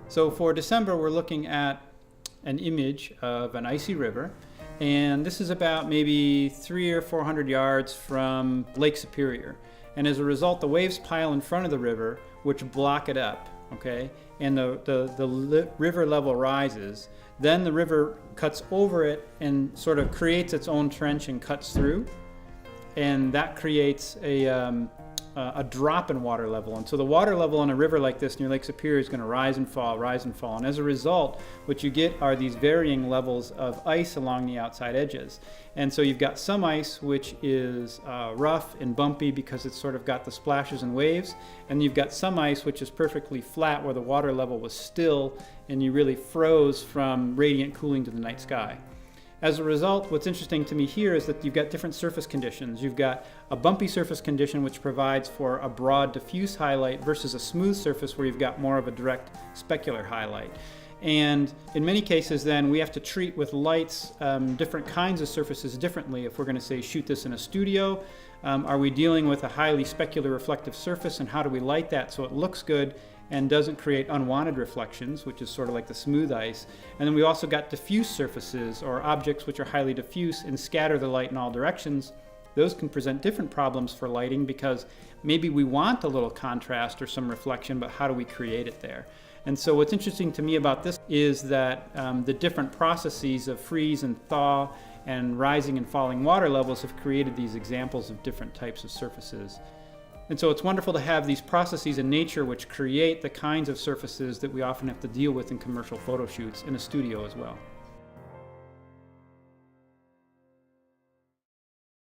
So for December, we're looking at an image of an icy river, and this is about maybe 300 or 400 yards from Lake Superior. And as a result, the waves pile in front of the river, which block it up, okay? And the river level rises. Then the river cuts over it and sort of creates its own trench and cuts through. And that creates a drop in water level. And so the water level on a river like this near Lake Superior is going to rise and fall, rise and fall. And as a result, what you get are these varying levels of ice along the outside edges. And so you've got some ice which is rough and bumpy because it's sort of got the splashes and waves. And you've got some ice which is perfectly flat where the water level was still and you really froze from radiant cooling to the night sky. As a result, what's interesting to me here is that you've got different surface conditions. You've got a bumpy surface condition which provides for a broad diffuse highlight versus a smooth surface where you've got more of a direct specular highlight. And in many cases then we have to treat with lights different kinds of surfaces differently. If we're going to say shoot this in a studio, are we dealing with a highly specular reflective surface, and how do we light that so it looks good and doesn't create unwanted reflections, which is sort of like the smooth ice. And then we also got diffuse surfaces, or objects which are highly diffuse and scatter the light in all directions. Those can present different problems for lighting because maybe we want a little contrast or some reflection, but how do we create it there? And so what's interesting to me about this is that the different processes of freeze and thaw and rising and falling water levels have created these examples of different types of surfaces. And so it's wonderful to have these processes in nature which create the kinds of surfaces that we often have to deal with in commercial photo shoots in a studio as well.